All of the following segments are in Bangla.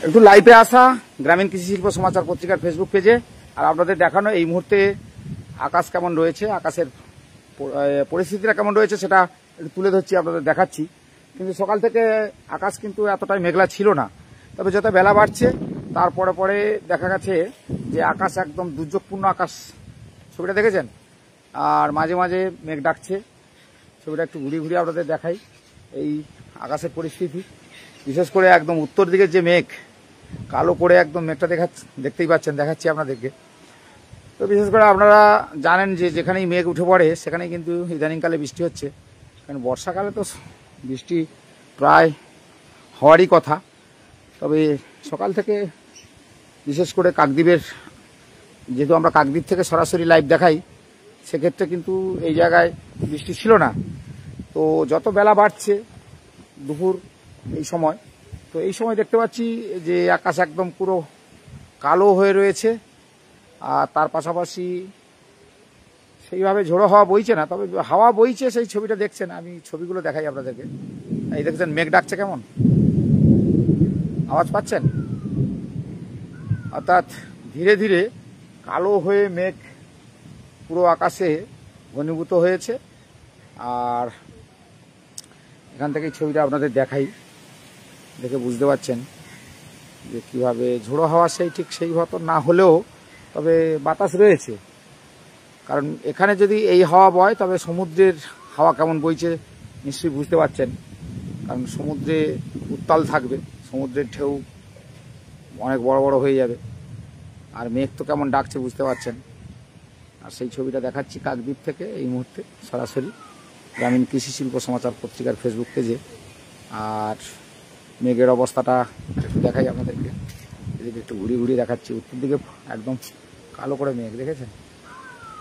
একটু লাইভে আসা গ্রামীণ কৃষি শিল্প সমাচার পত্রিকার ফেসবুক পেজে, আর আপনাদের দেখানো এই মুহূর্তে আকাশ কেমন রয়েছে, আকাশের পরিস্থিতিটা কেমন রয়েছে সেটা একটু তুলে ধরছি, আপনাদের দেখাচ্ছি। কিন্তু সকাল থেকে আকাশ কিন্তু এতটাই মেঘলা ছিল না, তবে যত বেলা বাড়ছে তারপরে পরে দেখা গেছে যে আকাশ একদম দুর্যোগপূর্ণ আকাশ। ছবিটা দেখেছেন? আর মাঝে মাঝে মেঘ ডাকছে। ছবিটা একটু ঘুরিয়ে ঘুরিয়ে আপনাদের দেখাই এই আকাশের পরিস্থিতি। বিশেষ করে একদম উত্তর দিকে যে মেঘ কালো করে একদম মেঘটা দেখতেই পাচ্ছেন, দেখাচ্ছি আপনাদেরকে। তো বিশেষ করে আপনারা জানেন যে যেখানেই মেঘ উঠে পড়ে সেখানেই কিন্তু ইদানিংকালে বৃষ্টি হচ্ছে, কারণ বর্ষাকালে তো বৃষ্টি প্রায় হওয়ারই কথা। তবে সকাল থেকে বিশেষ করে কাকদ্বীপের, যেহেতু আমরা কাকদ্বীপ থেকে সরাসরি লাইভ দেখাই, সেক্ষেত্রে কিন্তু এই জায়গায় বৃষ্টি ছিল না। তো যত বেলা বাড়ছে দুপুর এই সময়, তো এই সময় দেখতে পাচ্ছি যে আকাশ একদম পুরো কালো হয়ে রয়েছে। আর তার পাশাপাশি সেইভাবে ঝোড়ো হাওয়া বইছে না, তবে হাওয়া বইছে, সেই ছবিটা দেখছেন। আমি ছবিগুলো দেখাই আপনাদেরকে। এই দেখছেন মেঘ ডাকছে কেমন, আওয়াজ পাচ্ছেন? অর্থাৎ ধীরে ধীরে কালো হয়ে মেঘ পুরো আকাশে ঘনীভূত হয়েছে। আর এখান থেকে ছবিটা আপনাদের দেখাই, দেখে বুঝতে পারছেন যে কীভাবে ঝোড়ো হাওয়া ঠিক সেই মতো না হলেও তবে বাতাস রয়েছে। কারণ এখানে যদি এই হাওয়া বয় তবে সমুদ্রের হাওয়া কেমন বইছে নিশ্চয়ই বুঝতে পারছেন। কারণ সমুদ্রে উত্তাল থাকবে, সমুদ্রের ঢেউ অনেক বড় বড় হয়ে যাবে। আর মেঘ তো কেমন ডাকছে বুঝতে পারছেন। আর সেই ছবিটা দেখাচ্ছি কাকদ্বীপ থেকে এই মুহূর্তে সরাসরি গ্রামীণ কৃষি শিল্প সমাচার পত্রিকার ফেসবুক পেজে। আর মেঘের অবস্থাটা একটু দেখাই আপনাদেরকে, এদিকে একটু ঘুরিয়ে ঘুরিয়ে দেখাচ্ছি। উত্তর দিকে একদম কালো করে মেঘ, দেখেছেন?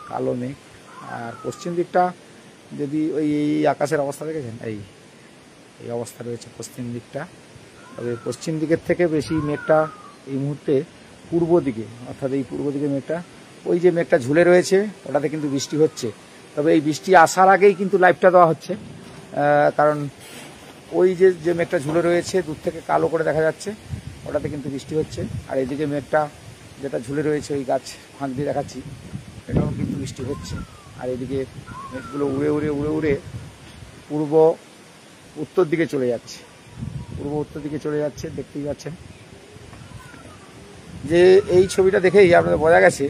কালো মেঘ। আর পশ্চিম দিকটা যদি এই আকাশের অবস্থা দেখেছেন, এই অবস্থা রয়েছে পশ্চিম দিকটা। তবে পশ্চিম দিকের থেকে বেশি মেঘটা এই মুহূর্তে পূর্ব দিকে, অর্থাৎ এই পূর্ব দিকে মেঘটা, ওই যে মেঘটা ঝুলে রয়েছে ওটাতে কিন্তু বৃষ্টি হচ্ছে। তবে এই বৃষ্টি আসার আগেই কিন্তু লাইভটা দেওয়া হচ্ছে, কারণ ওই যে মেঘটা ঝুলে রয়েছে দূর থেকে কালো করে দেখা যাচ্ছে, ওটাতে কিন্তু বৃষ্টি হচ্ছে। আর এইদিকে মেঘটা যেটা ঝুলে রয়েছে ওই গাছ ফাঁক দিয়ে দেখাচ্ছি, এটাও কিন্তু বৃষ্টি হচ্ছে। আর এদিকে মেঘগুলো উড়ে উড়ে উড়ে উড়ে পূর্ব উত্তর দিকে চলে যাচ্ছে, পূর্ব উত্তর দিকে চলে যাচ্ছে। দেখতেই পাচ্ছেন যে এই ছবিটা দেখেই আপনাদের বোঝা গেছে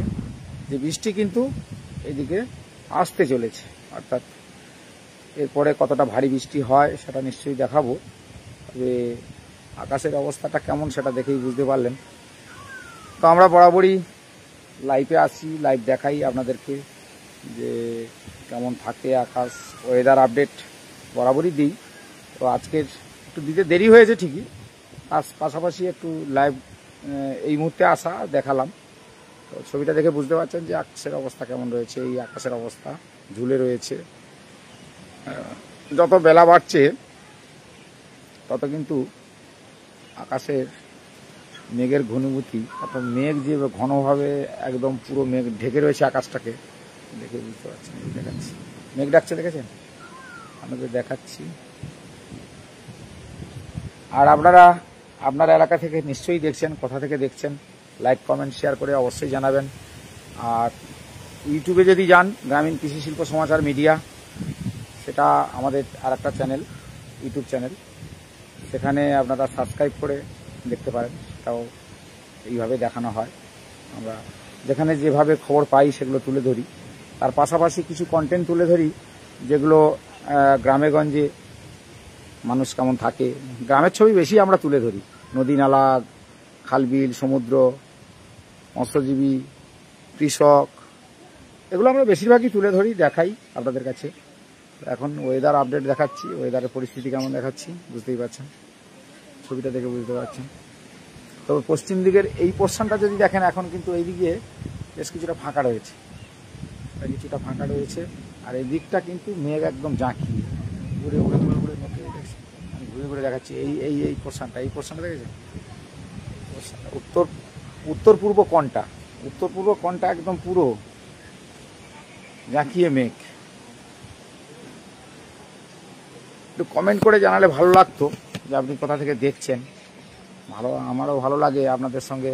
যে বৃষ্টি কিন্তু এইদিকে আসতে চলেছে। অর্থাৎ এরপরে কতটা ভারী বৃষ্টি হয় সেটা নিশ্চয়ই দেখাবো। তবে আকাশের অবস্থাটা কেমন সেটা দেখেই বুঝতে পারলেন। তো আমরা বরাবরই লাইভে আসি, লাইভ দেখাই আপনাদেরকে যে কেমন থাকে আকাশ, ওয়েদার আপডেট বরাবরই দিই। তো আজকের একটু দিতে দেরি হয়েছে ঠিকই, তার পাশাপাশি একটু লাইভ এই মুহূর্তে আসা দেখালাম। তো ছবিটা দেখে বুঝতে পারছেন যে আকাশের অবস্থা কেমন রয়েছে। এই আকাশের অবস্থা ঝুলে রয়েছে। যত বেলা বাড়ছে তত কিন্তু আকাশের মেঘের ঘনীভূতি, অর্থাৎ মেঘ যে ঘনভাবে একদম পুরো মেঘ ঢেকে রয়েছে আকাশটাকে, দেখে বুঝতে পারছেন। দেখাচ্ছি মেঘ ডাকছে, দেখেছেন? আপনাদের দেখাচ্ছি। আর আপনারা আপনার এলাকা থেকে নিশ্চয়ই দেখছেন, কোথা থেকে দেখছেন লাইক কমেন্ট শেয়ার করে অবশ্যই জানাবেন। আর ইউটিউবে যদি যান গ্রামীণ কৃষি শিল্প সমাচার মিডিয়া, সেটা আমাদের আর একটা চ্যানেল, ইউটিউব চ্যানেল, সেখানে আপনারা সাবস্ক্রাইব করে দেখতে পারেন। সেটাও এইভাবে দেখানো হয়। আমরা যেখানে যেভাবে খবর পাই সেগুলো তুলে ধরি, তার পাশাপাশি কিছু কন্টেন্ট তুলে ধরি যেগুলো গ্রামে গঞ্জে মানুষ কেমন থাকে, গ্রামের ছবি বেশি আমরা তুলে ধরি। নদী নালা, খালবিল, সমুদ্র, মৎস্যজীবী, কৃষক, এগুলো আমরা বেশিরভাগই তুলে ধরি, দেখাই আপনাদের কাছে। এখন ওয়েদার আপডেট দেখাচ্ছি, ওয়েদারের পরিস্থিতি কেমন দেখাচ্ছি বুঝতেই পারছেন, ছবিটা দেখে বুঝতে পারছেন। তবে পশ্চিম দিকের এই পোর্শনটা যদি দেখেন, এখন কিন্তু এই দিকে বেশ কিছুটা ফাঁকা রয়েছে, আর এই দিকটা কিন্তু মেঘ একদম জাঁকিয়ে ঘুরে ঘুরে ঘুরে ঘুরে মেঘে দেখছি। আমি ঘুরে ঘুরে দেখাচ্ছি এই পোর্শনটা দেখেছেন? উত্তর পূর্ব কোণটা একদম পুরো জাঁকিয়ে মেঘ। একটু কমেন্ট করে জানালে ভালো লাগতো যে আপনি কোথা থেকে দেখছেন। আমারও ভালো লাগে আপনাদের সঙ্গে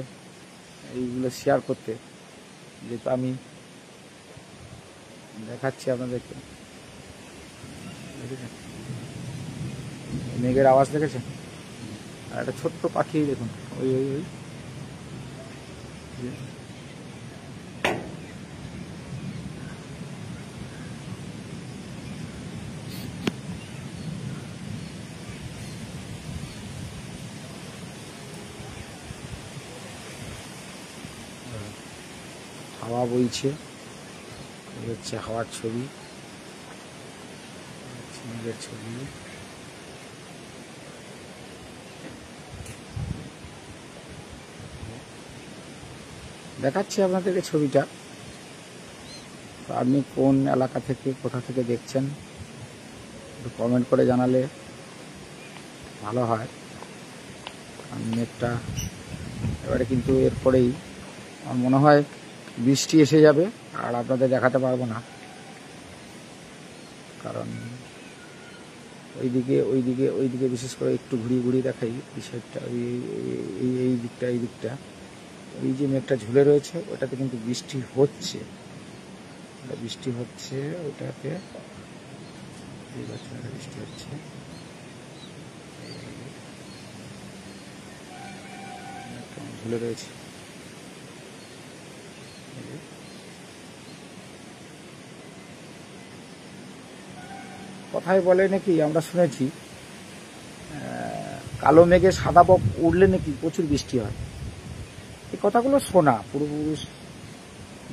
এইগুলো শেয়ার করতে, যেহেতু আমি দেখাচ্ছি আপনাদেরকে। দেখেছেন মেঘের আওয়াজ দেখেছেন? আর একটা ছোট্ট পাখি দেখুন, ওই ওই ওই হাওয়া বইছে, এই হচ্ছে হাওয়ার ছবি, মেঘের ছবি। দেখাচ্ছি আপনাদেরকে ছবিটা। তো আপনি কোন এলাকা থেকে, কোথা থেকে দেখছেন একটু কমেন্ট করে জানালে ভালো হয়। আমি মেঘটা এবারে কিন্তু এরপরেই আমার মনে হয় বৃষ্টি এসে যাবে, আর আপনাদের দেখাতে পারবো না, কারণ ওইদিকে বিশেষ করে একটু ঘুরিয়ে দেখাই এই সাইডটা, এই দিকটা এই যে মেঘটা ঝুলে রয়েছে ওটাতে কিন্তু বৃষ্টি হচ্ছে, ওটাতে বৃষ্টি হচ্ছে। ঝুলে রয়েছে, কথায় বলে নাকি, আমরা শুনেছি কালো মেঘে সাদা বক উড়লে নাকি প্রচুর বৃষ্টি হয়। এই কথাগুলো শোনা, পূর্বপুরুষ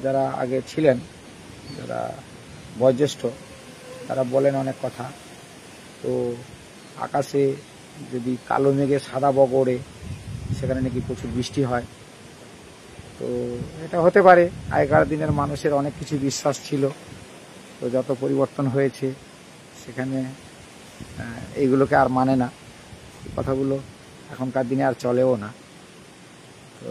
যারা আগে ছিলেন, যারা বয়োজ্যেষ্ঠ, তারা বলেন অনেক কথা। তো আকাশে যদি কালো মেঘে সাদা বক ওড়ে সেখানে নাকি প্রচুর বৃষ্টি হয়। তো এটা হতে পারে, আগেকার দিনের মানুষের অনেক কিছু বিশ্বাস ছিল। তো যত পরিবর্তন হয়েছে সেখানে এইগুলোকে আর মানে না, কথাগুলো এখনকার দিনে আর চলেও না। তো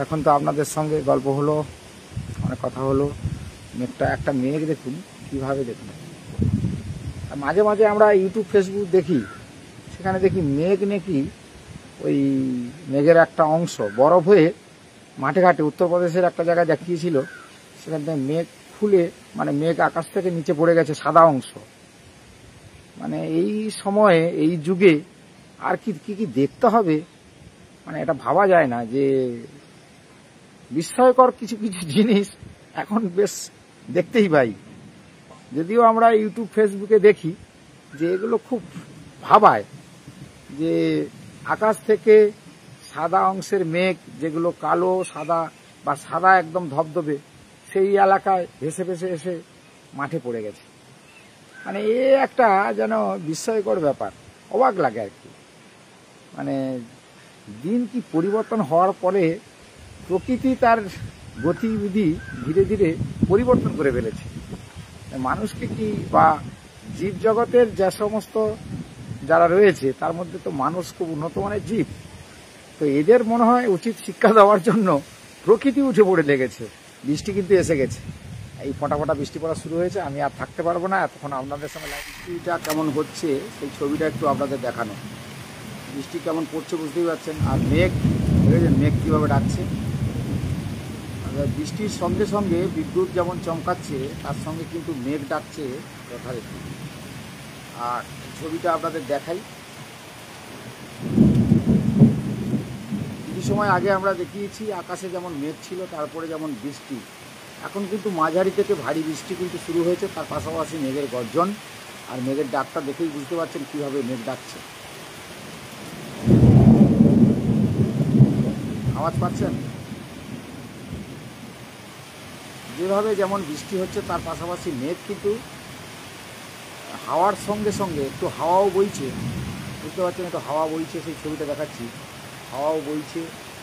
এখন তো আপনাদের সঙ্গে গল্প হলো, অনেক কথা হলো। মেঘটা, একটা মেঘ দেখুন কিভাবে, দেখুন মাঝে মাঝে আমরা ইউটিউব ফেসবুক দেখি, সেখানে দেখি মেঘ নাকি ওই মেঘের একটা অংশ বরফ হয়ে মাঠে ঘাটে, উত্তরপ্রদেশের একটা জায়গায় দেখিয়েছিল, সেখান থেকে মেঘ খুলে, মানে মেঘ আকাশ থেকে নিচে পড়ে গেছে সাদা অংশ। মানে এই সময়ে, এই যুগে আর কি কি দেখতে হবে, মানে এটা ভাবা যায় না। যে বিস্ময়কর কিছু কিছু জিনিস এখন বেশ দেখতেই পাই, যদিও আমরা ইউটিউব ফেসবুকে দেখি যে এগুলো খুব ভাবায়, যে আকাশ থেকে সাদা অংশের মেঘ, যেগুলো কালো সাদা বা সাদা একদম ধবধবে, সেই এলাকায় ভেসে ভেসে এসে মাঠে পড়ে গেছে। মানে এ একটা যেন বিস্ময়কর ব্যাপার, অবাক লাগে আর কি। মানে দিন কি পরিবর্তন হওয়ার পরে প্রকৃতি তার গতিবিধি ধীরে ধীরে পরিবর্তন করে ফেলেছে। মানুষকে কি, বা জীবজগতের যে সমস্ত যারা রয়েছে তার মধ্যে তো মানুষ খুব উন্নত মানের জীব। তো এদের মনে হয় উচিত শিক্ষা দেওয়ার জন্য প্রকৃতি উঠে পড়ে লেগেছে। বৃষ্টি কিন্তু এসে গেছে, এই ফটাফটা বৃষ্টি পড়া শুরু হয়েছে। আমি আর থাকতে পারবো না, এতক্ষণ আপনাদের সঙ্গে বৃষ্টিটা কেমন হচ্ছে সেই ছবিটা একটু আপনাদের দেখানো। বৃষ্টি কেমন পড়ছে বুঝতেই পারছেন। আর মেঘ দেখেছেন, মেঘ কীভাবে ডাকছে। বৃষ্টির সঙ্গে সঙ্গে বিদ্যুৎ যেমন চমকাচ্ছে, তার সঙ্গে কিন্তু মেঘ ডাকছে যথারীতি। আর ছবিটা আপনাদের দেখাই। কিছু সময় আগে আমরা দেখিয়েছি আকাশে যেমন মেঘ ছিল, তারপরে যেমন বৃষ্টি। এখন কিন্তু মাঝারি থেকে ভারী বৃষ্টি কিন্তু শুরু হয়েছে, তার পাশাপাশি মেঘের গর্জন। আর মেঘের ডাকটা দেখেই বুঝতে পারছেন কীভাবে মেঘ ডাকছে। আওয়াজ পাচ্ছেন? যেভাবে যেমন বৃষ্টি হচ্ছে, তার পাশাপাশি মেঘ কিন্তু হাওয়ার সঙ্গে সঙ্গে একটু হাওয়াও বইছে, বুঝতে পারছেন, একটু হাওয়া বইছে, সেই ছবিটা দেখাচ্ছি। হাওয়াও বইছে,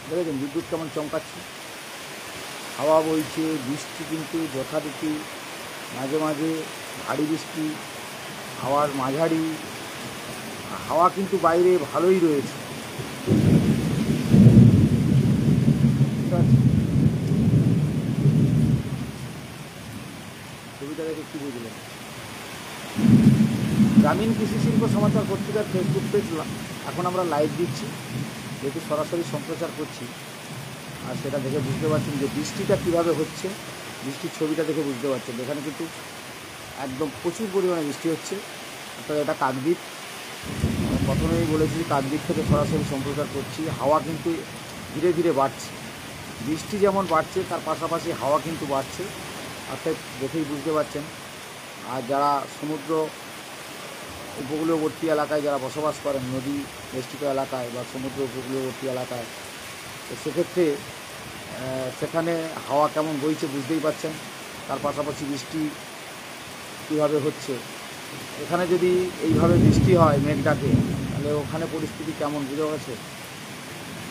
দেখেছেন বিদ্যুৎ কেমন চমকাচ্ছে। হাওয়া বইছে, বৃষ্টি কিন্তু যথারীতি, মাঝে মাঝে ভারী বৃষ্টি, হাওয়ার মাঝারি। হাওয়া কিন্তু বাইরে ভালোই রয়েছে। ছবিটা দেখে কি বুঝলেন? গ্রামীণ কৃষি শিল্প সমাচার পত্রিকার ফেসবুক পেজ এখন আমরা লাইভ দিচ্ছি, যেহেতু সরাসরি সম্প্রচার করছি। আর সেটা দেখে বুঝতে পারছেন যে বৃষ্টিটা কীভাবে হচ্ছে, বৃষ্টির ছবিটা দেখে বুঝতে পারছেন। এখানে কিন্তু একদম প্রচুর পরিমাণে বৃষ্টি হচ্ছে। অর্থাৎ এটা কাকদ্বীপ, প্রথমেই বলেছি কাকদ্বীপ থেকে সরাসরি সম্প্রচার করছি। হাওয়া কিন্তু ধীরে ধীরে বাড়ছে, বৃষ্টি যেমন বাড়ছে তার পাশাপাশি হাওয়া কিন্তু বাড়ছে, অর্থাৎ দেখেই বুঝতে পারছেন। আর যারা সমুদ্র উপকূলবর্তী এলাকায় যারা বসবাস করেন, নদী বেষ্টিত এলাকায় বা সমুদ্র উপকূলবর্তী এলাকায়, তো সেক্ষেত্রে সেখানে হাওয়া কেমন বইছে বুঝতেই পারছেন। তার পাশাপাশি বৃষ্টি কীভাবে হচ্ছে, এখানে যদি এইভাবে বৃষ্টি হয় মেঘ ডাকে, তাহলে ওখানে পরিস্থিতি কেমন বুঝে গেছে,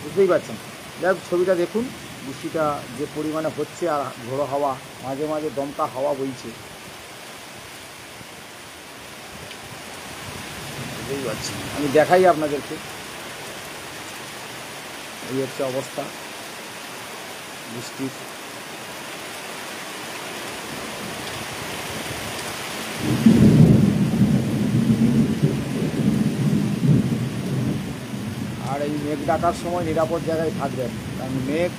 বুঝতেই পারছেন। যাই হোক, ছবিটা দেখুন, বৃষ্টিটা যে পরিমাণে হচ্ছে আর ঝোড়ো হাওয়া, মাঝে মাঝে দমকা হাওয়া বইছে, বুঝতেই পারছেন। আমি দেখাই আপনাদেরকে, এই হচ্ছে অবস্থা বৃষ্টির। আর এই মেঘ ডাকার সময় নিরাপদ জায়গায় থাকবেন, কারণ মেঘ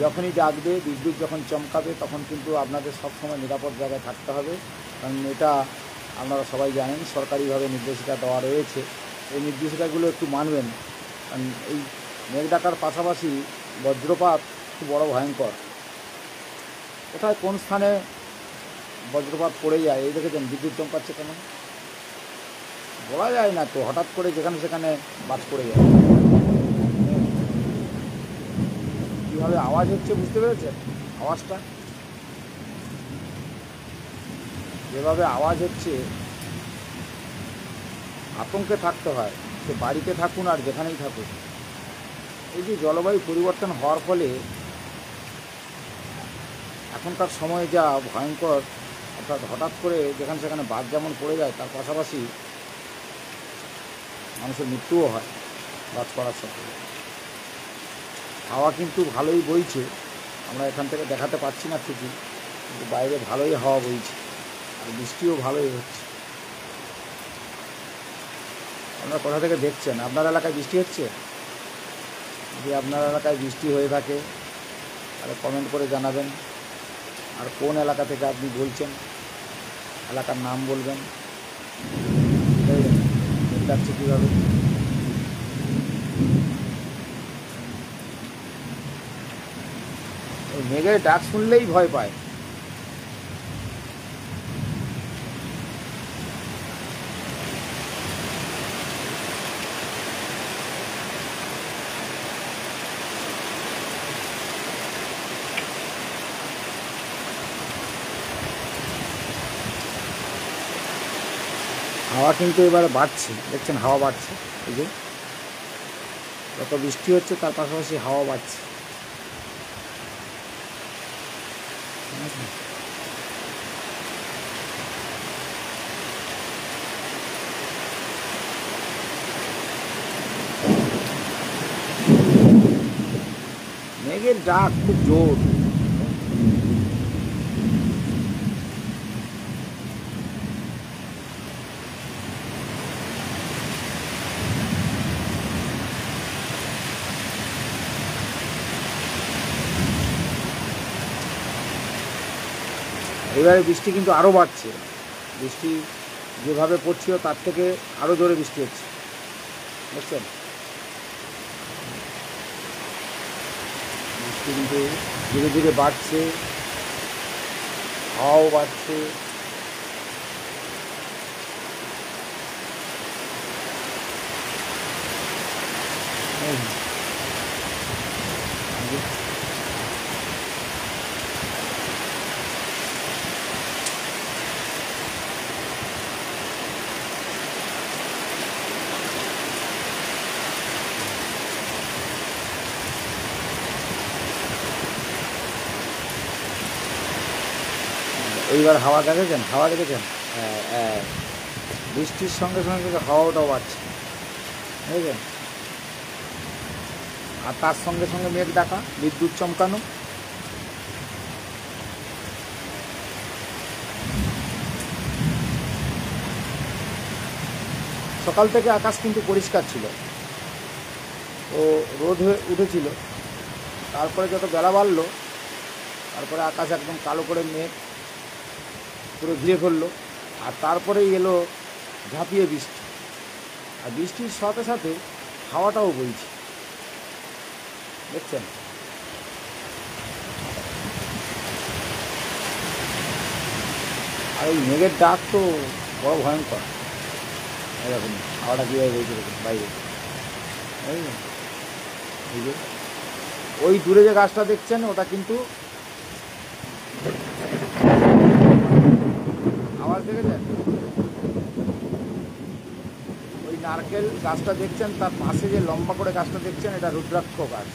যখনই ডাকবে, বিদ্যুৎ যখন চমকাবে, তখন কিন্তু আপনাদের সবসময় নিরাপদ জায়গায় থাকতে হবে। কারণ এটা আপনারা সবাই জানেন, সরকারিভাবে নির্দেশিকা দেওয়া রয়েছে। এই নির্দেশিকাগুলো একটু মানবেন, কারণ এই মেঘ ডাকার পাশাপাশি বজ্রপাত খুব বড় ভয়ঙ্কর। কোথায় কোন স্থানে বজ্রপাত পড়ে যায়, এই দেখেছেন বিদ্যুৎ চমকাচ্ছে কেন বলা যায় না, তো হঠাৎ করে যেখানে সেখানে বাজ পড়ে যায়। কীভাবে আওয়াজ হচ্ছে বুঝতে পেরেছেন? আওয়াজটা যেভাবে আওয়াজ হচ্ছে, আতঙ্কে থাকতে হয়, সে বাড়িতে থাকুন আর যেখানেই থাকুন। এই যে জলবায়ু পরিবর্তন হওয়ার ফলে এখনকার সময় যা ভয়ঙ্কর, অর্থাৎ হঠাৎ করে যেখানে সেখানে বাজ যেমন পড়ে যায়, তার পাশাপাশি মানুষের মৃত্যুও হয় বাজ পড়ার সাথে। হাওয়া কিন্তু ভালোই বইছে, আমরা এখান থেকে দেখাতে পাচ্ছি না ঠিকই, কিন্তু বাইরে ভালোই হাওয়া বইছে, আর বৃষ্টিও ভালোই হচ্ছে। আপনারা কোথা থেকে দেখছেন? আপনার এলাকায় বৃষ্টি হচ্ছে? যদি আপনার এলাকায় বৃষ্টি হয়ে থাকে তাহলে কমেন্ট করে জানাবেন। আর কোন এলাকা থেকে আপনি বলছেন, এলাকার নাম বলবেন। যাচ্ছে কীভাবে, ওই মেঘের ডাক শুনলেই ভয় পায়। হাওয়া কিন্তু এবারে বাড়ছে, দেখছেন হাওয়া বাড়ছে। এই যে যত বৃষ্টি হচ্ছে তার পাশাপাশি হাওয়া বাড়ছে। মেঘের ডাক খুব জোর। এবারে বৃষ্টি কিন্তু আরও বাড়ছে, বৃষ্টি যেভাবে পড়ছিল তার থেকে আরও জোরে বৃষ্টি হচ্ছে, বুঝছেন? বৃষ্টি কিন্তু ধীরে ধীরে বাড়ছে, হাওয়াও বাড়ছে। এইবার হাওয়া দেখেছেন, হাওয়া দেখেছেন? বৃষ্টির সঙ্গে সঙ্গে কিন্তু হাওয়াটাও বাড়ছে, বুঝেছেন? আর তার সঙ্গে সঙ্গে মেঘ ডাকা, বিদ্যুৎ চমকানো। সকাল থেকে আকাশ কিন্তু পরিষ্কার ছিল, তো রোদ হয়ে উঠেছিল। তারপরে যত বেলা বাড়লো, তারপরে আকাশ একদম কালো করে মেঘ পুরো ঘিরে ফেললো, আর তারপরেই এলো ঝাঁপিয়ে বৃষ্টি। আর বৃষ্টির সাথে সাথে হাওয়াটাও বইছে, দেখছেন। আর এই মেঘের ডাক তো বড় ভয়ঙ্কর। এরকম হাওয়াটা কীভাবে বইছে দেখুন বাইরে, এই যে ওই দূরে যে গাছটা দেখছেন ওটা কিন্তু আওয়াজ দেখেছেন, ওই নারকেল গাছটা দেখছেন, তার পাশে যে লম্বা করে গাছটা দেখছেন এটা রুদ্রাক্ষ গাছ,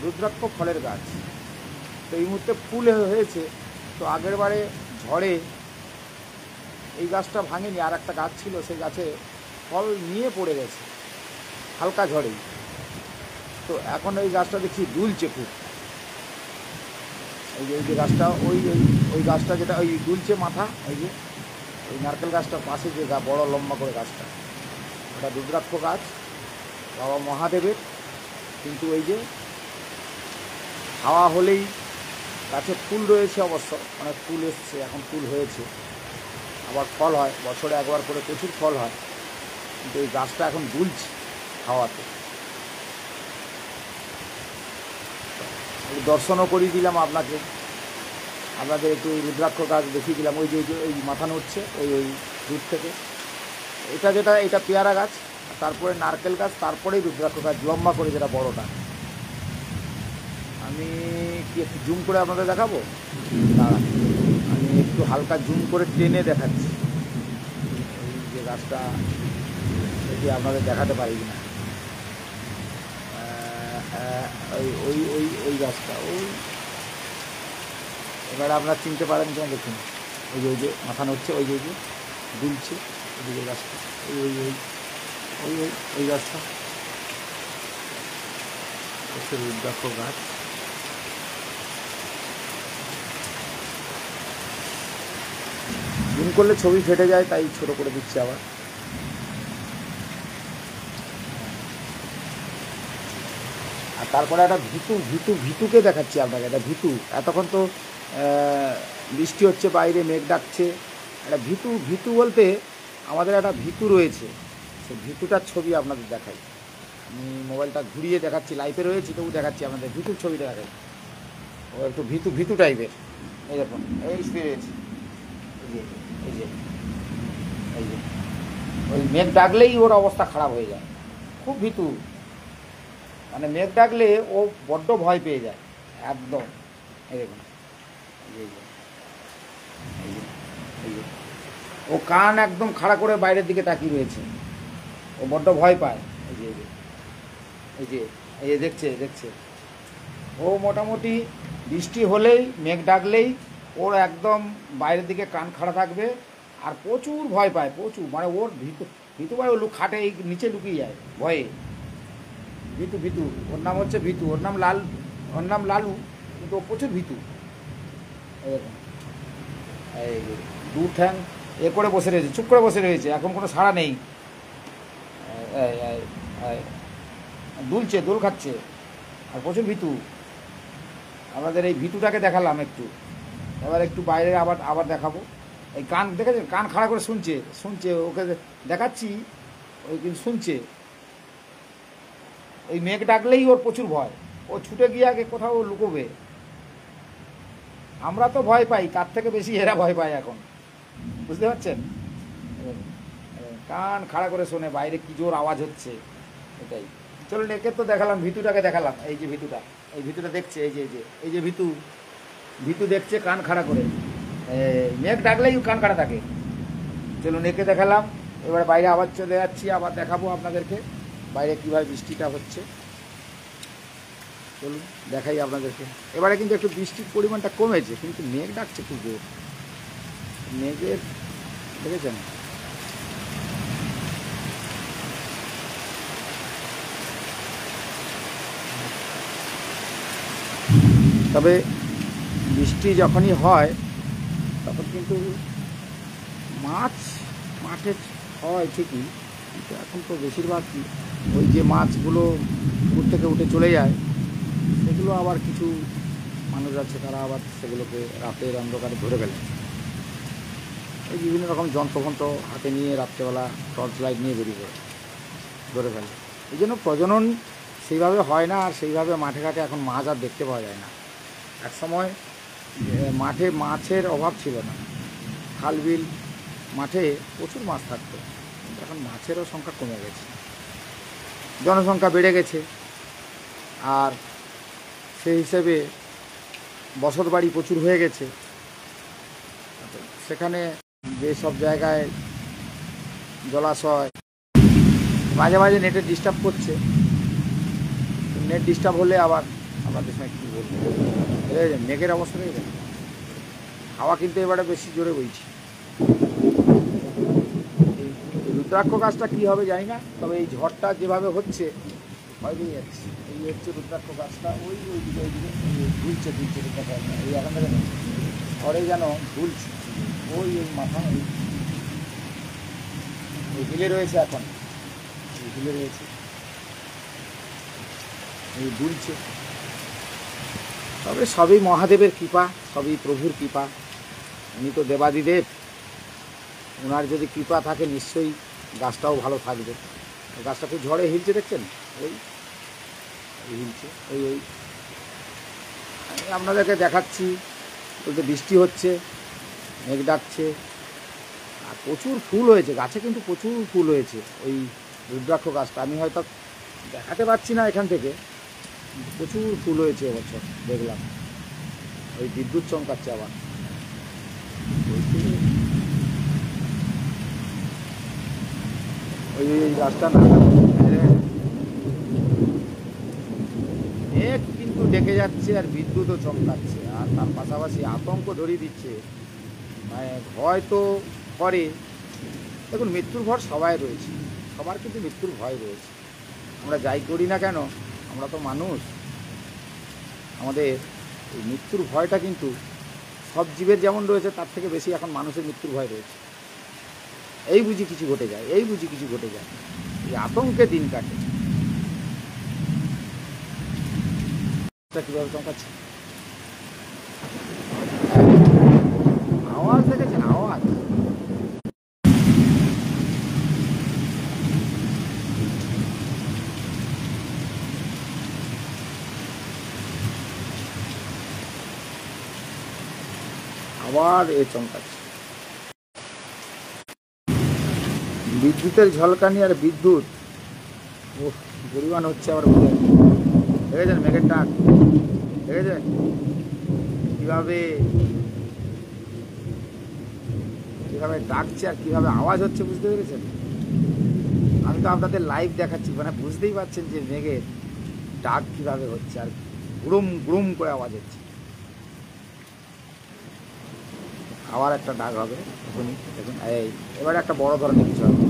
রুদ্রাক্ষ ফলের গাছ। তো এই মুহূর্তে ফুল হয়েছে। তো আগের বারে ঝড়ে এই গাছটা ভাঙেনি, আর একটা গাছ ছিল সেই গাছে ফল নিয়ে পড়ে গেছে হালকা ঝড়েই। তো এখন এই গাছটা দেখছি দুলছে খুব। এই যে গাছটা ওই গাছটা যেটা ওই দুলছে মাথা, এই যে ওই নারকেল গাছটার পাশে যে বড় লম্বা করে গাছটা, ওটা রুদ্রাক্ষ গাছ বাবা মহাদেবের। কিন্তু ওই যে হাওয়া হলেই গাছে ফুল রয়েছে, অবশ্য অনেক ফুল এসছে, এখন ফুল হয়েছে, আবার ফল হয়, বছরে একবার করে প্রচুর ফল হয়। কিন্তু এই গাছটা এখন দুলছে হাওয়াতে। দর্শনও করিয়ে দিলাম আপনাদের একটু রুদ্রাক্ষ গাছ দেখিয়ে দিলাম। ওই যে ওই মাথা নড়ছে ওই দূর থেকে, এটা পেয়ারা গাছ, তারপরে নারকেল গাছ, তারপরেই রুদ্রাক্ষ গাছ লম্বা করে যেটা বড়টা। আমি কি একটু জুম করে আপনাদের দেখাবো? দাঁড়ান, আমি একটু হালকা জুম করে টেনে দেখাচ্ছি এই যে গাছটা, এটি আপনাদের দেখাতে পারি কিনা। ওই গাছটা এবার আপনারা চিনতে পারেন কিনা দেখুন। ওই যে মাথা নড়ছে, ওই যে দুলছে, ওই গাছটা, ওই গাছটা হচ্ছে রুদ্রাক্ষ গাছ। জুম করলে ছবি ফেটে যায়, তাই ছোট করে দিচ্ছি আবার। আর তারপরে একটা ভিতুকে দেখাচ্ছি আপনাকে। একটা ভিতু, এতক্ষণ তো বৃষ্টি হচ্ছে, বাইরে মেঘ ডাকছে। একটা ভিতু বলতে আমাদের একটা ভিতু রয়েছে, সেই ভিতুটার ছবি আপনাদের দেখাই। আমি মোবাইলটা ঘুরিয়ে দেখাচ্ছি, লাইভে রয়েছি তবু দেখাচ্ছি আপনাদের ভিতুর ছবিটা দেখাই। ও একটু ভিতু টাইপের, এই দেখুন এই রয়েছে, এই যে ওই মেঘ ডাকলেই ওর অবস্থা খারাপ হয়ে যায়, খুব ভিতু। মানে মেঘ ডাকলে ও বড্ড ভয় পেয়ে যায় একদম। এই দেখুন ও কান একদম খাড়া করে বাইরের দিকে তাকিয়ে রয়েছে, ও বড্ড ভয় পায়। এই যে দেখছে ও মোটামুটি বৃষ্টি হলেই মেঘ ডাকলেই ওর একদম বাইরের দিকে কান খাড়া থাকবে, আর প্রচুর ভয় পায়, প্রচুর। মানে ওর ভিতু পায়, ও খাটে এই নিচে লুকিয়ে যায় ভয়ে। ভিতু ওর নাম হচ্ছে ভিতু, ওর নাম লালু, কিন্তু ও প্রচুর ভিতু। এই দু ঠ্যাং করে বসে রয়েছে, চুপ করে বসে রয়েছে, এখন কোনো সাড়া নেই। দুলছে, দোল খাচ্ছে, আর প্রচুর ভিতু। আমাদের এই ভিতুটাকে দেখালাম একটু, এবার একটু বাইরে আবার দেখাবো। এই কান দেখেছেন, কান খাড়া করে শুনছে, ওকে দেখাচ্ছি, ওই কিন্তু শুনছে। ওই মেঘ ডাকলেই ওর প্রচুর ভয়, ও ছুটে গিয়ে আগে কোথাও লুকোবে। আমরা তো ভয় পাই, তার থেকে বেশি এরা ভয় পায় এখন, বুঝতে পারছেন। কান খাড়া করে শোনে বাইরে কি জোর আওয়াজ হচ্ছে, এটাই। চলুন একে তো দেখালাম, ভিতুটাকে দেখালাম। এই যে ভিতুটা দেখছে, এই যে ভিতু দেখছে কান খাড়া করে, মেঘ ডাকলেই কান খাড়া থাকে। চলুন একে দেখালাম, এবার বাইরে আবার চলে যাচ্ছি, আবার দেখাবো আপনাদেরকে বাইরে কীভাবে বৃষ্টিটা হচ্ছে। চলুন দেখাই আপনাদেরকে। এবারে কিন্তু একটু বৃষ্টির পরিমাণটা কমেছে, কিন্তু মেঘ ডাকছে খুব জোর। মেঘের দেখেছেন, তবে বৃষ্টি যখনই হয় তখন কিন্তু মাঠে হয় ঠিকই, কিন্তু এখন তো বেশিরভাগ ওই যে মাছগুলো পুকুর থেকে উঠে চলে যায়, সেগুলো আবার কিছু মানুষ আছে তারা আবার সেগুলোকে রাতের অন্ধকারে ধরে ফেলে। এই বিভিন্ন রকম যন্ত্রফন্ত্র হাতে নিয়ে রাত্রেবেলা টর্চ লাইট নিয়ে বেরিয়ে পড়ে ধরে ফেলে। এই জন্য প্রজনন সেইভাবে হয় না, আর সেইভাবে মাঠে ঘাটে এখন মাছ আর দেখতে পাওয়া যায় না। এক সময় মাঠে মাছের অভাব ছিল না, খাল বিল মাঠে প্রচুর মাছ থাকতো, কিন্তু এখন মাছেরও সংখ্যা কমে গেছে, জনসংখ্যা বেড়ে গেছে, আর সেই হিসেবে বসত বাড়ি প্রচুর হয়ে গেছে। সেখানে যে সব জায়গায় জলাশয় মাঝে মাঝে নেটের ডিস্টার্ব করছে, নেট ডিস্টার্ব হলে আবার আমাদের সঙ্গে কী বলবো, মেঘের অবস্থা নেই, হাওয়া কিন্তু এবারে বেশি জোরে বইছে। এই রুদ্রাক্ষ গাছটা কী হবে জানি না, তবে এই ঝড়টা যেভাবে হচ্ছে ভয় পেয়ে যাচ্ছে। এই হচ্ছে রুদ্রাক্ষ গাছটা, ওইদিকে ঝুলছে রুদ্রাক্ষ গাছটা, এই এখন থেকে ঝড়ে যেন ঝুলছে, ওই মাথা এই হিলে রয়েছে, এখন এই হিলে রয়েছে, এই দুলছে। তবে সবই মহাদেবের কৃপা, সবই প্রভুর কৃপা, উনি তো দেবাদিদেব, ওনার যদি কৃপা থাকে নিশ্চয়ই গাছটাও ভালো থাকবে। গাছটা খুব ঝড়ে হিলছে, দেখছেন ওই হিলছে, ওই আমি আপনাদেরকে দেখাচ্ছি। বলতে বৃষ্টি হচ্ছে, মেঘ ডাকছে, আর প্রচুর ফুল হয়েছে গাছে, কিন্তু প্রচুর ফুল হয়েছে ওই রুদ্রাক্ষ গাছটা। আমি হয়তো দেখাতে পারছি না এখান থেকে, প্রচুর ফুল হয়েছে এবছর দেখলাম। ওই বিদ্যুৎ চমকাচ্ছে আবার, ওই গাছটা না মেঘ কিন্তু ডেকে যাচ্ছে আর বিদ্যুৎও চমকাচ্ছে, আর তার পাশাপাশি আতঙ্ক ধরিয়ে দিচ্ছে। মানে ভয় তো করে, দেখুন মৃত্যুর ভয় সবাই রয়েছে, সবার কিন্তু মৃত্যুর ভয় রয়েছে। আমরা যাই করি না কেন, আমরা তো মানুষ, আমাদের এই মৃত্যুর ভয়টা কিন্তু সব জীবের যেমন রয়েছে তার থেকে বেশি এখন মানুষের মৃত্যুর ভয় রয়েছে। এই বুঝি কিছু ঘটে যায়, এই বুঝি কিছু ঘটে যায়, এই আতঙ্কে দিন কাটে। কীভাবে চমকাচ্ছে, আওয়াজ দেখেছেন, আওয়াজ আবার এ চমকাচ্ছে। বিদ্যুতের ঝলকানি আর বিদ্যুৎ পরিমাণ হচ্ছে আবার বুঝে, দেখেছেন মেঘের ডাক, দেখেছেন কীভাবে কীভাবে ডাকছে আর কীভাবে আওয়াজ হচ্ছে, বুঝতে পেরেছেন? আমি তো আপনাদের লাইভ দেখাচ্ছি, মানে বুঝতেই পারছেন যে মেঘের ডাক কীভাবে হচ্ছে, আর গুড়ুম গুড়ুম করে আওয়াজ হচ্ছে। আবার একটা ডাক হবে এখনই, দেখুন এই এবারে একটা বড় ধরনের কিছু হবে।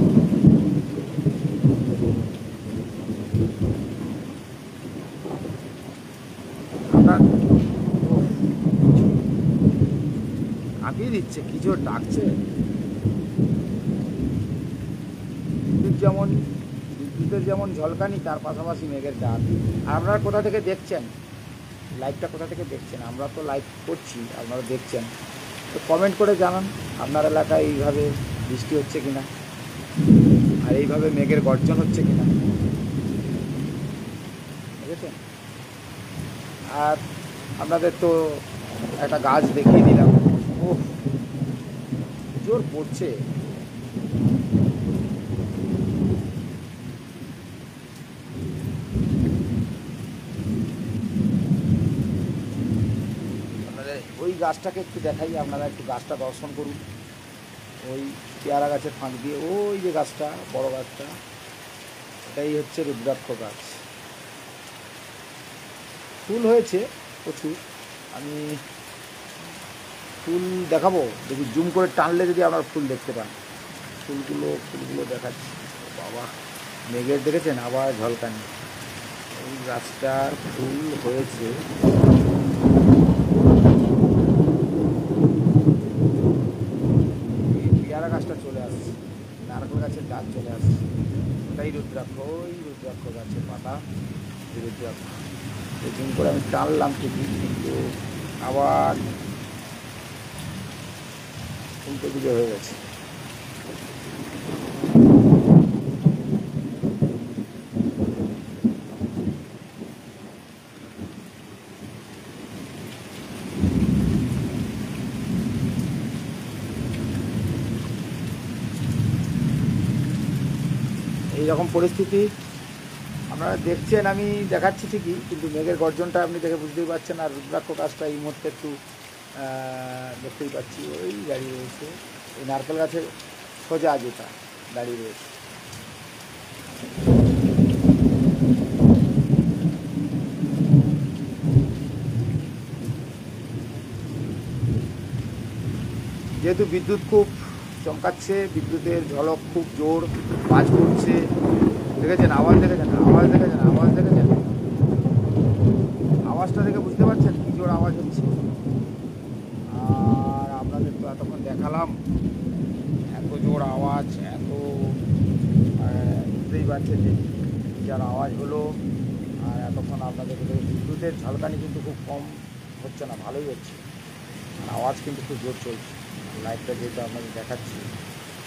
আপনার কাঁপিয়ে দিচ্ছে, কি জোর ডাকছে। বিদ্যুতের যেমন ঝলকানি, তার পাশাপাশি মেঘের ডাক। আর আপনারা কোথা থেকে দেখছেন, লাইভটা কোথা থেকে দেখছেন? আমরা তো লাইভ করছি, আপনারা দেখছেন, তো কমেন্ট করে জানান আপনার এলাকায় এইভাবে বৃষ্টি হচ্ছে কিনা, আর এইভাবে মেঘের গর্জন হচ্ছে কিনা, বুঝেছেন? আর আপনাদের তো একটা গাছ দেখিয়ে দিলাম, ও জোর পড়ছে। ওই গাছটাকে একটু দেখাই, আপনারা একটু গাছটা দর্শন করুন। ওই পেয়ারা গাছের ফাঁক দিয়ে ওই যে গাছটা, বড় গাছটা, এটাই হচ্ছে রুদ্রাক্ষ গাছ। ফুল হয়েছে প্রচুর, আমি ফুল দেখাবো, দেখি জুম করে টানলে যদি আপনারা ফুল দেখতে পান। ফুলগুলো দেখাচ্ছি। বাবা, মেঘের দেখেছেন আবার ঝলকানি। এই গাছটার ফুল হয়েছে, এই পেয়ারা গাছটা চলে আসছে, নারকেল গাছের চলে আসছে। ওটাই রুদ্রাক্ষ, ওই রুদ্রাক্ষ গাছের পাতা, এই রুদ্রাক্ষ জুম করে আমি টানলাম ঠিকই, কিন্তু আবার উল্টো দিকে হয়ে গেছে। এইরকম পরিস্থিতি আপনারা দেখছেন, আমি দেখাচ্ছি ঠিকই, কিন্তু মেঘের গর্জনটা আপনি দেখে বুঝতেই পারছেন। আর রুদ্রাক্ষ গাছটা এই মুহূর্তে একটু দেখতেই পাচ্ছি ওই দাঁড়িয়ে রয়েছে, এই নারকেল গাছের সোজা যেটা দাঁড়িয়ে রয়েছে। যেহেতু বিদ্যুৎ খুব চমকাচ্ছে, বিদ্যুতের ঝলক খুব জোর, বাজ পড়ছে, দেখেছেন আওয়াজ, দেখেছেন আওয়াজ, দেখেছেন আওয়াজ, দেখেছেন আওয়াজটা দেখে বুঝতে পারছেন কী জোর আওয়াজ হচ্ছে। আর আপনাদের তো এতক্ষণ দেখালাম, এত জোর আওয়াজ, এত বুঝতেই পারছেন যে যার আওয়াজ হলো। আর এতক্ষণ আপনাদের বিদ্যুতের ঝলকানি কিন্তু খুব কম হচ্ছে না, ভালোই হচ্ছে। আর আওয়াজ কিন্তু খুব জোর চলছে, লাইটটা যেহেতু আপনাদের দেখাচ্ছি।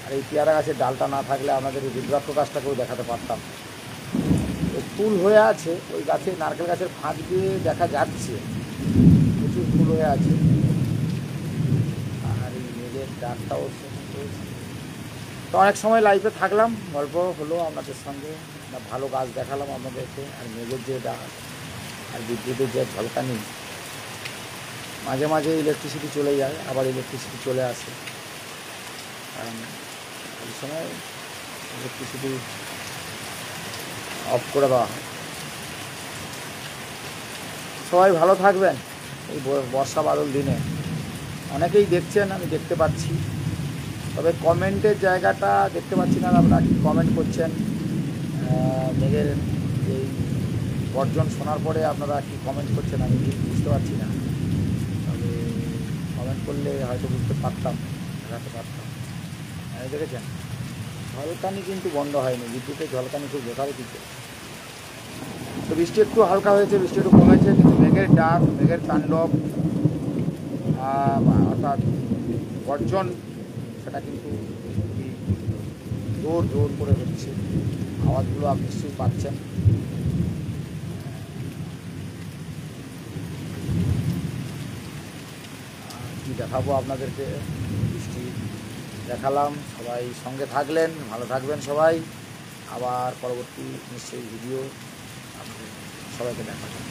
আর এই পেয়ারা গাছের ডালটা না থাকলে আপনাদের এই রুদ্রাক্ষ গাছটাকেও দেখাতে পারতাম। ফুল হয়ে আছে ওই গাছে, নারকেল গাছের ফাঁক দিয়ে দেখা যাচ্ছে প্রচুর ফুল হয়ে আছে। আর এই মেঘের ডাকটাও তো অনেক সময় লাইফে থাকলাম, গল্প হলো আপনাদের সঙ্গে, ভালো গাছ দেখালাম আপনাদেরকে। আর মেঘের যে ডাক আর বিদ্যুতের যে ঝলকানি, মাঝে মাঝে ইলেকট্রিসিটি চলে যায়, আবার ইলেকট্রিসিটি চলে আসে, কারণ এই সময় ইলেকট্রিসিটি অফ করে দেওয়া হয়। সবাই ভালো থাকবেন এই বর্ষা বাদল দিনে। অনেকেই দেখছেন, আমি দেখতে পাচ্ছি, তবে কমেন্টের জায়গাটা দেখতে পাচ্ছি না। আপনারা কি কমেন্ট করছেন মেঘের এই গর্জন শোনার পরে আপনারা কি কমেন্ট করছেন আমি ঠিক বুঝতে পারছি না। তবে কমেন্ট করলে হয়তো বুঝতে পারতাম, দেখাতে পারতাম। দেখেছেন ঝলকানি কিন্তু বন্ধ হয়নি, বিদ্যুতের ঝলকানি খুব যথারীতি চলছে। তো বৃষ্টি একটু হালকা হয়েছে, বৃষ্টি একটু কমেছে, কিন্তু মেঘের ডাক, মেঘের তাণ্ডব অর্থাৎ গর্জন, সেটা কিন্তু জোর জোর করে হচ্ছে। আওয়াজগুলো আপনি নিশ্চয়ই পাচ্ছেন। কি দেখাবো আপনাদেরকে, বৃষ্টি দেখালাম। সবাই সঙ্গে থাকলেন, ভালো থাকবেন সবাই। আবার পরবর্তী নিশ্চয়ই ভিডিও আপনাদের সবাইকে দেখাবেন।